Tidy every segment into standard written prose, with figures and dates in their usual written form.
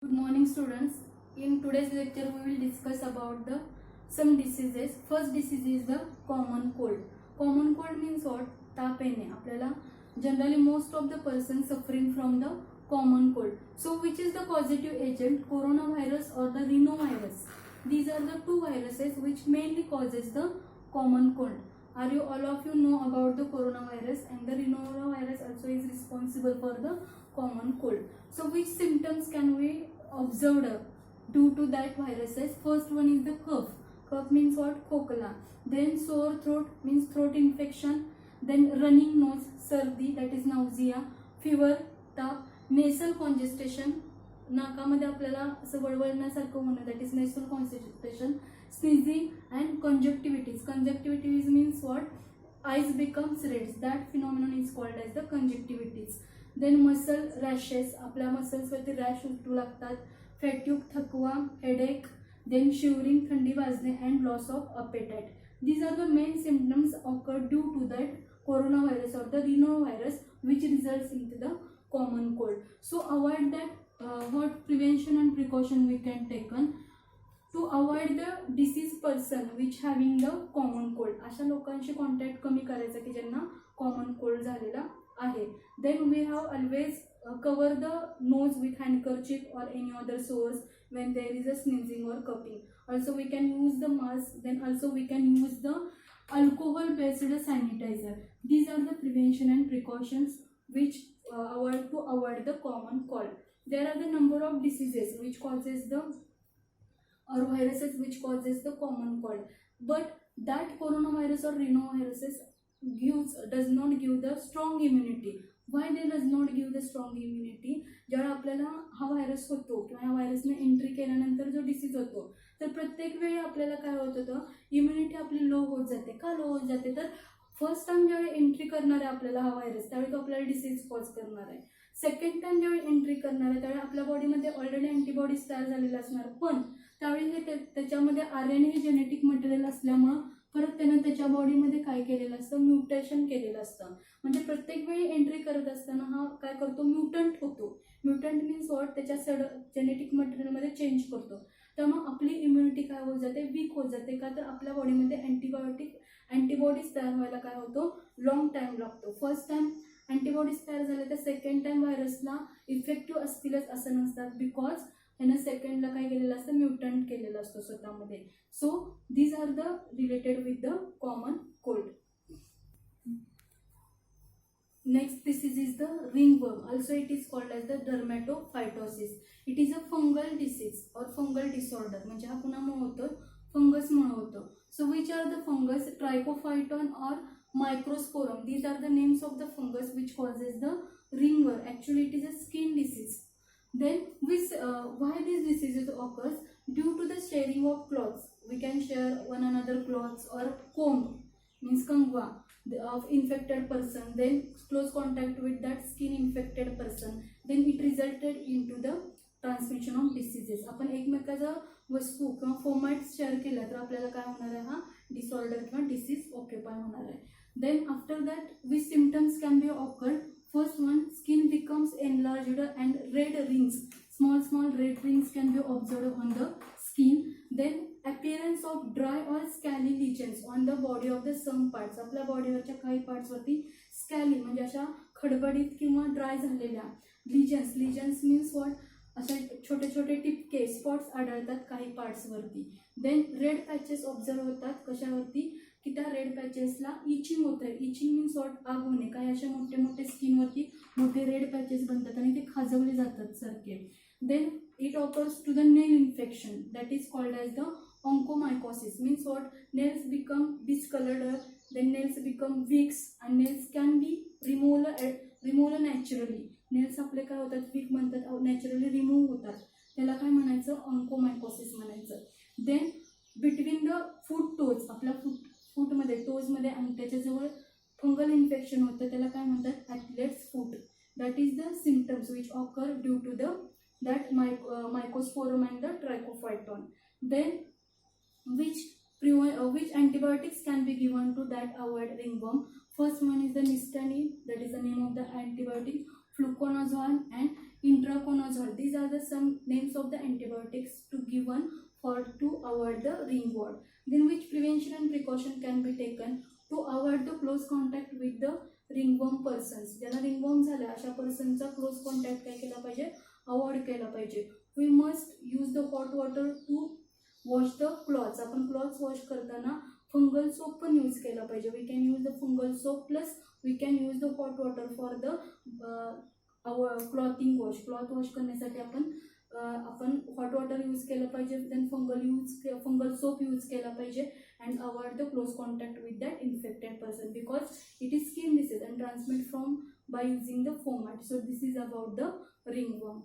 Good morning students. In today's lecture we will discuss about the some diseases. First disease is the common cold. Common cold means what? ताप येणे. आपल्याला generally most of the persons suffering from the common cold. So which is the causative agent? Coronavirus or the rhinovirus. These are the two viruses which mainly causes the common cold. Are you all of you know about the coronavirus, and the rhinovirus also is responsible for the common cold. So which symptoms can we observe due to that viruses? First one is the cough. Cough means what? Khokla. Then sore throat means throat infection. Then running nose, सर्दी, that is nausea. Fever, ताप. Nasal congestion, नाकामध्ये आपल्याला असं वळवळण्यासारखं होणं, that is nasal congestion. Sneezing and conjunctivitis. Conjunctivitis means what? Eyes becomes red. That phenomenon is called as the conjunctivitis. Then muscle rashes, आपल्या muscles वरती rash उठू लागतात. फॅट्यूग, थकवा, headache. Then shivering, थंडी वाजणे, and loss of appetite. These are the main symptoms occur due to that coronavirus or the rhinovirus, which results into the common cold. So avoid that. What prevention and precaution we can take to avoid the disease person which having the common cold. अशा लोकांशी contact कमी करायचा की ज्यांना common cold झालेला आहे. Then we have always cover the nose with handkerchief or any other source when there is a sneezing or coughing. Also we can use the mask. Then also we can use the alcohol based sanitizer. These are the prevention and precautions which avoid the common cold. There are the number of diseases which causes the or viruses which causes the common cold, but that coronavirus or rhinoviruses does not give the strong immunity. Why they does not give the strong immunity? जेव्हा आपल्याला हा virus होतो किंवा या व्हायरसने entry केल्यानंतर जो disease होतो, तर प्रत्येक वेळी आपल्याला काय होत होतं, इम्युनिटी आपली लो होत जाते. का लो होत जाते? तर फर्स्ट टाइम ज्यावेळी एंट्री करणार आहे आपल्याला हा व्हायरस, त्यावेळी तो आपल्याला डिसीज कॉज करणार आहे. सेकंड टाइम ज्यावेळी एंट्री करणार आहे त्यावेळी आपल्या बॉडीमध्ये ऑलरेडी अँटीबॉडीज तयार झालेला असणार, पण त्यावेळी हे त्याच्यामध्ये आरएनए हे जेनेटिक मटेरियल असल्यामुळं परत त्यानं त्याच्या बॉडीमध्ये काय केलेलं असतं, म्युटेशन केलेलं असतं. म्हणजे प्रत्येक वेळी एंट्री करत असताना हा काय करतो, म्युटंट होतो. Mutant means what? त्याच्या जेनेटिक मटेरियलमध्ये चेंज करतो. त्यामुळे आपली इम्युनिटी काय होत जाते, वीक होत जाते. का तर आपल्या बॉडीमध्ये अँटीबॉडीज तयार व्हायला काय होतो, लॉंग टाइम लागतो. फर्स्ट टाइम अँटीबॉडीज तयार झाले तर सेकंड टाइम व्हायरसला इफेक्टिव्ह असतीलच असं नसतात, बिकॉज त्यानं सेकंडला काय केलेलं असतं, म्युटंट केलेलं असतं स्वतःमध्ये. So these are the related with the common cold. Next disease is the ringworm. Also it is called as the dermatophytosis. It is a fungal disease or fungal disorder. म्हणजे हा कुणामुळे होतो, फंगसमुळे होतो. So which are the fungus? Trichophyton or Microsporum. These are the names of the fungus which causes the ringworm. Actually it is a skin disease. Then why these diseases occurs? Due to the sharing of cloths. We can share one another clothes or comb means kangwa of infected person, then close contact with that skin infected person, then it resulted into the transmission of diseases. आपण एकमेकाचा वस्तू किंवा fomites share केला तर आपल्याला काय होणार आहे, हा डिसऑर्डर किंवा डिसीज ऑक्युपाय होणार आहे. Then after that which symptoms can be occurred? First one, skin becomes enlarged and red rings, small red rings can be observed on the skin. Then appearance of dry or scaly lesions on the body of the some parts. आपल्या बॉडीवरच्या काही parts वरती Scally म्हणजे अशा खडबडीत किंवा dry झालेल्या lesions means what? अशा छोटे छोटे टिपके स्पॉट्स आढळतात काही पार्ट्स वरती. देन रेड पॅचेस ऑब्झर्व होतात. कशावरती? की त्या रेड पॅचेसला इचिंग होत आहे. Itching means what? आग होणे. काही अशा मोठे स्किनवरती मोठे रेड पॅचेस बनतात आणि ते खाजवले जातात सारखे. Then it occurs to the nail infection, that is called as the onychomycosis. Means what? Nails become discolored, then nails become weak, and nails can be removed naturally. Nails आपले काय होतात, weak म्हणतात, naturally remove होतात. त्याला काय म्हणायचं, onychomycosis म्हणायचं. Then between the foot toes, आपल्या फूटमध्ये टोजमध्ये आणि त्याच्याजवळ फंगल इन्फेक्शन होतं, त्याला काय म्हणतात, athlete's foot. That is the symptoms which occur due to the that mycosporum and the trichophyton. Then which antibiotics can be given to that avoid ringworm? First one is the Nistani, that is the name of the antibiotic. Fluconazole and Intraconazole. These are the some names of the antibiotics to given for to avoid the ringworm. Then which prevention and precaution can be taken to avoid the close contact with the ringworm persons. ज्याला ringworm झाला अशा पर्सनचा close contact काय केला पाहिजे, avoid केला पाहिजे. We must use the hot water to wash the clothes. आपण clothes wash करताना फंगल सोप पण यूज केला पाहिजे. We can use the fungal soap plus we can use the hot water for the clothing wash. Cloth wash करण्यासाठी आपण hot water use केलं पाहिजे. Then fungal soap use केला पाहिजे and avoid the close contact with that infected person because it is skin disease and transmit from by using the foamate. So this is about the ringworm.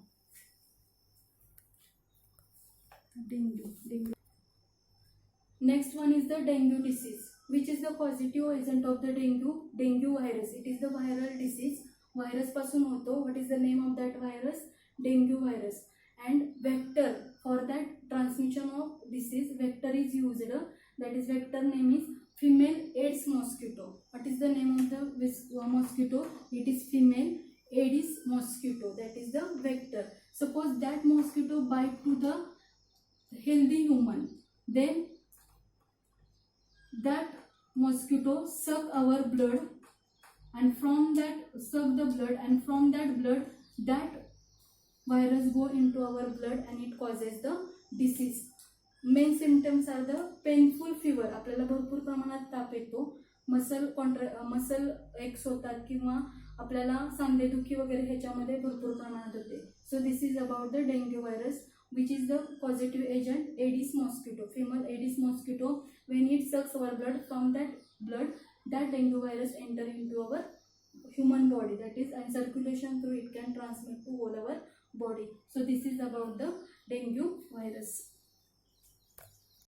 Dengue. Next one is the dengue disease, which is the positive agent of the dengue virus. It is the viral disease. Virus पासून होतो. What is the name of that virus? Dengue virus. And vector for that transmission of disease, vector is used. That is vector name is female Aedes mosquito. What is the name of the mosquito? It is female Aedes mosquito. That is the vector. Suppose that mosquito bite to the healthy human, then that mosquito suck our blood, and from that suck the blood, and from that blood that virus go into our blood and it causes the disease. Main symptoms are the painful fever. आपल्याला भरपूर प्रमाणात ताप येतो, muscle x होतात किंवा आपल्याला सांधेदुखी वगैरे ह्याच्यामध्ये भरपूर प्रमाणात होते. So this is about the dengue virus which is the positive agent Aedes mosquito. Female Aedes mosquito when it sucks our blood, from that blood that dengue virus enter into our human body, that is, and circulation through it can transmit to all our body. So this is about the dengue virus.